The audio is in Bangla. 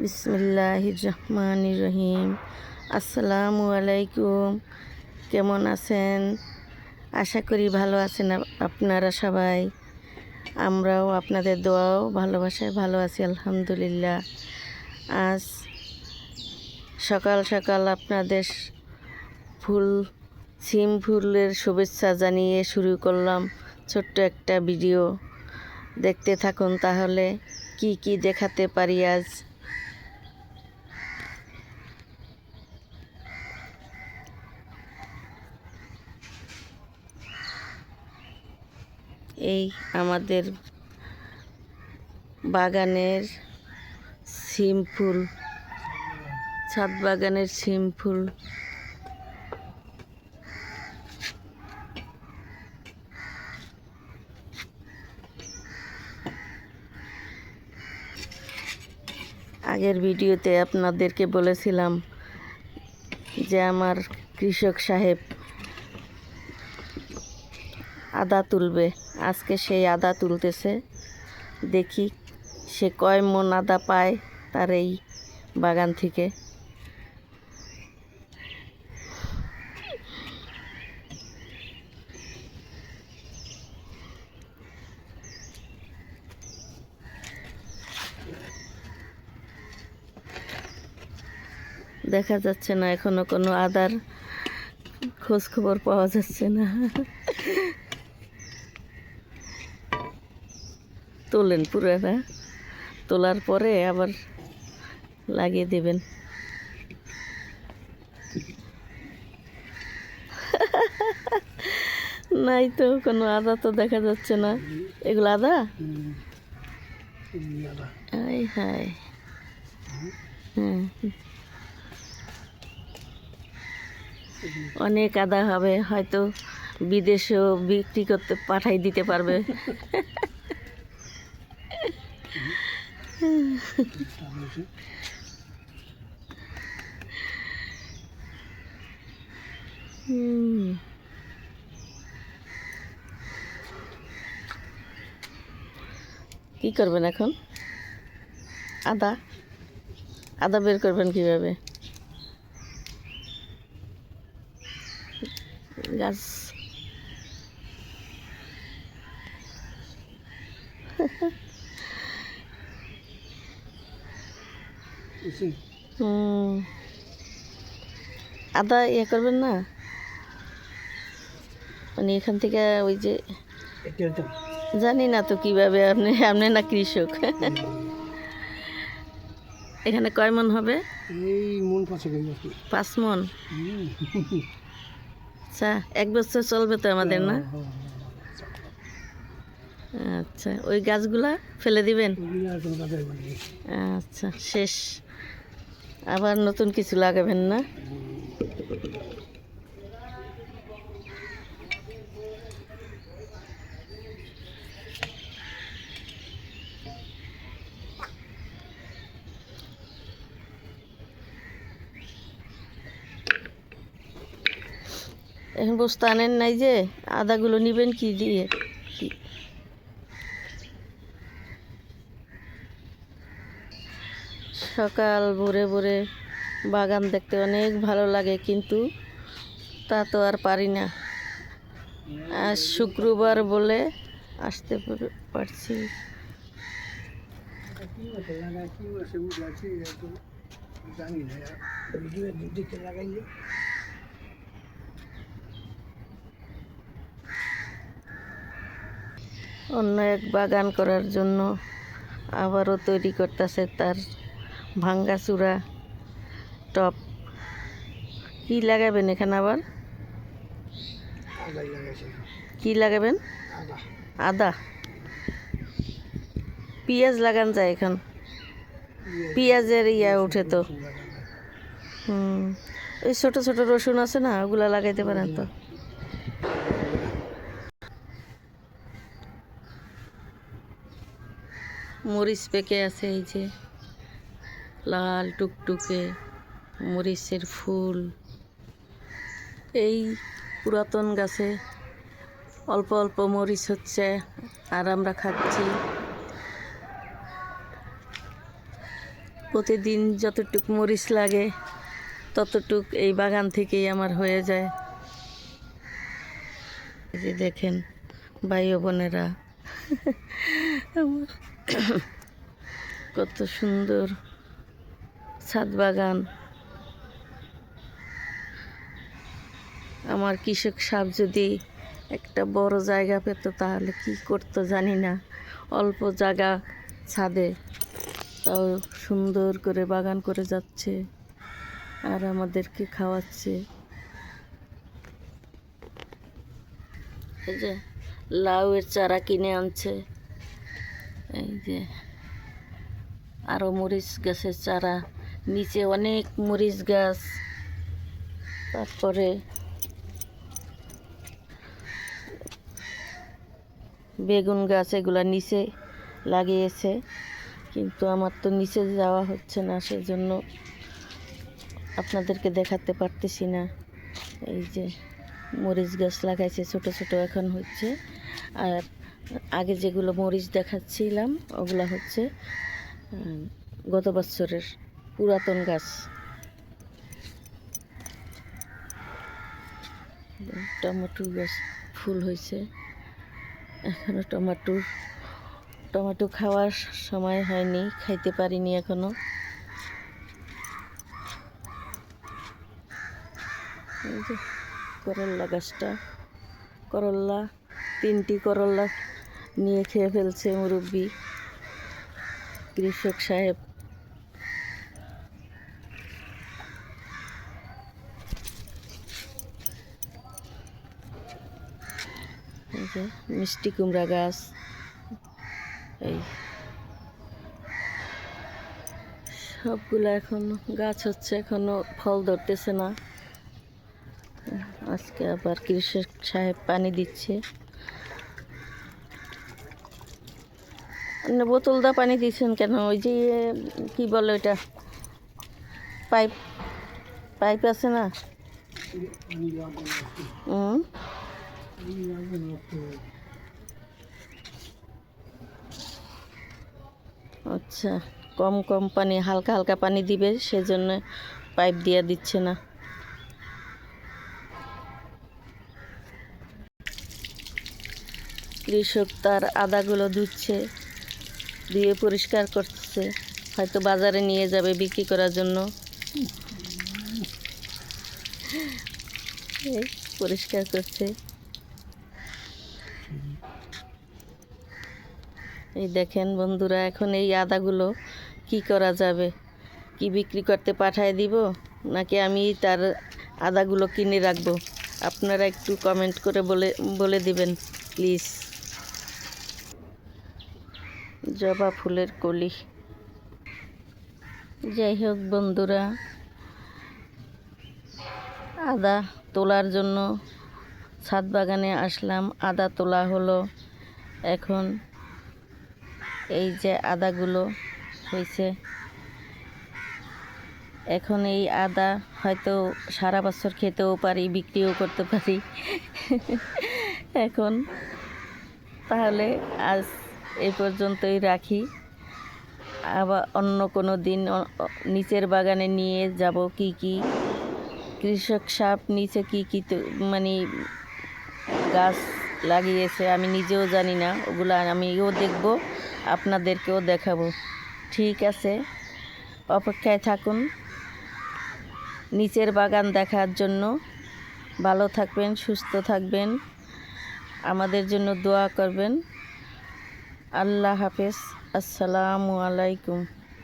বিসমিল্লাহির রহমানির রহিম। আসসালামু আলাইকুম। কেমন আছেন? আশা করি ভালো আছেন আপনারা সবাই। আমরাও আপনাদের দোয়াও ভালোবাসায় ভালো আছি আলহামদুলিল্লাহ। আজ সকাল সকাল আপনাদের সিম ফুলের শুভেচ্ছা জানিয়ে শুরু করলাম ছোট্ট একটা ভিডিও। দেখতে থাকুন তাহলে কি কি দেখাতে পারি আজ। এই আমাদের বাগানের সিম ফুল, ছাদ বাগানের সিম ফুল। আগের ভিডিওতে আপনাদেরকে বলেছিলাম যে আমার কৃষক সাহেব আদা তুলবে। আজকে সেই আদা তুলতেছে। দেখি সে কয় মন আদা পায় তার এই বাগান থেকে। দেখা যাচ্ছে না এখনো কোনো আদার খোঁজ খবর পাওয়া যাচ্ছে না। তোলেন পুরাটা, তোলার পরে আবার লাগিয়ে দেবেন। নাই তো কোনো আদা তো দেখা যাচ্ছে না। এগুলো আদা? হাই হাই, হ্যাঁ অনেক আদা হবে, হয়তো বিদেশেও বিক্রি করতে পাঠাই দিতে পারবে। কি করবেন এখন? আদা আদা বের করবেন কিভাবে? গাছ আদা ইয়ে করবেন না, মানে এখান থেকে ওই যে জানি না তো কিভাবে। আপনি না কৃষক। এখানে কয় মন হবে? এই মন 5 মন। আচ্ছা, 1 বছর চলবে তো আমাদের, না? আচ্ছা, ওই গাছগুলা ফেলে দিবেন? আচ্ছা, শেষ। আবার নতুন কিছু লাগাবেন না? এখন বস্তা আনেন নাই যে, আদাগুলো নেবেন কি দিয়ে? সকাল ভোরে ভোরে বাগান দেখতে অনেক ভালো লাগে, কিন্তু তা তো আর পারি না। আজ শুক্রবার বলে আসতে পারছি। অন্য এক বাগান করার জন্য আবারও তৈরি করতেছে তার ভাঙ্গাচুরা টপ। কি লাগাবেন এখানে আবার? কি লাগাবেন? আদা। পেঁয়াজ লাগান যায় এখন, পেঁয়াজের উঠে তো। ওই ছোট ছোট রসুন আছে না, ওগুলা লাগাইতে পারেন তো। মরিচ পেকে আছে, এই যে লাল টুকটুকে মরিচের ফুল। এই পুরাতন গাছে অল্প অল্প মরিচ হচ্ছে আর আমরা খাচ্ছি। প্রতিদিন যতটুক মরিচ লাগে ততটুক এই বাগান থেকেই আমার হয়ে যায়। এই যে দেখেন ভাই ও বোনেরা, কত সুন্দর ছাদ বাগান। আমার কৃষক সাহেব যদি একটা বড় জায়গা পেত তাহলে কি করতো জানি না। অল্প জায়গা ছাদে তাও সুন্দর করে বাগান করে যাচ্ছে আর আমাদেরকে খাওয়াচ্ছে। এই যে লাউয়ের চারা কিনে আনছে, এই যে আরও মরিচ গাছের চারা, নিচে অনেক মরিচ গাছ, তারপরে বেগুন গাছ, এগুলা নিচে লাগিয়েছে, কিন্তু আমার তো নিচে যাওয়া হচ্ছে না, সেজন্য আপনাদেরকে দেখাতে পারতেছি না। এই যে মরিচ গাছ লাগাইছে, ছোট ছোট এখন হচ্ছে। আর আগে যেগুলো মরিচ দেখাচ্ছিলাম ওগুলা হচ্ছে গত বছরের পুরাতন গাছ। টমেটো গাছ ফুল হয়েছে, এখনো টমেটো খাওয়ার সময় হয়নি, খাইতে পারিনি এখনো। এই যে করল্লা গাছটা, করল্লা 3টি করল্লা নিয়ে খেয়ে ফেলছে মুরব্বি কৃষক সাহেব। এই যে মিষ্টি কুমড়া গাছ, এই সবগুলো এখন গাছ হচ্ছে, এখনো ফল ধরতেছে না। আজকে আবার কৃষক সাহেব পানি দিচ্ছে, বোতল দা পানি দিচ্ছেন কেন? ওই যে কি বলে ওইটা, পাইপ পাইপ আছে না? আচ্ছা, কম কম পানি, হালকা হালকা পানি দিবে, সেজন্য পাইপ দিয়ে দিচ্ছে না। কৃষক তার আদাগুলো ধুচ্ছে, ধুয়ে পরিষ্কার করছে, হয়তো বাজারে নিয়ে যাবে বিক্রি করার জন্য। এই পরিষ্কার করছে। এই দেখেন বন্ধুরা, এখন এই আদাগুলো কি করা যাবে? কি বিক্রি করতে পাঠায় দিব, নাকি আমি তার আদাগুলো কিনে রাখবো? আপনারা একটু কমেন্ট করে বলে দিবেন প্লিজ। জবা ফুলের কলি। যাই হোক বন্ধুরা, আদা তোলার জন্য ছাদ বাগানে আসলাম, আদা তোলা হলো। এখন এই যে আদাগুলো হয়েছে, এখন এই আদা হয়তো সারা বছর খেতেও পারি, বিক্রিও করতে পারি। এখন তাহলে আজ এই পর্যন্তই রাখি, আবার অন্য কোনো দিন নিচের বাগানে নিয়ে যাব। কি কি কৃষক সাহেব নিচে কি কি মানে গাছ লাগিয়েছে আমি নিজেও জানি না, ওগুলো আমিও দেখব, আপনাদেরকেও দেখাবো। ঠিক আছে, অপেক্ষায় থাকুন নিচের বাগান দেখার জন্য। ভালো থাকবেন, সুস্থ থাকবেন, আমাদের জন্য দোয়া করবেন। আল্লাহ হাফেজ, আসসালামু আলাইকুম।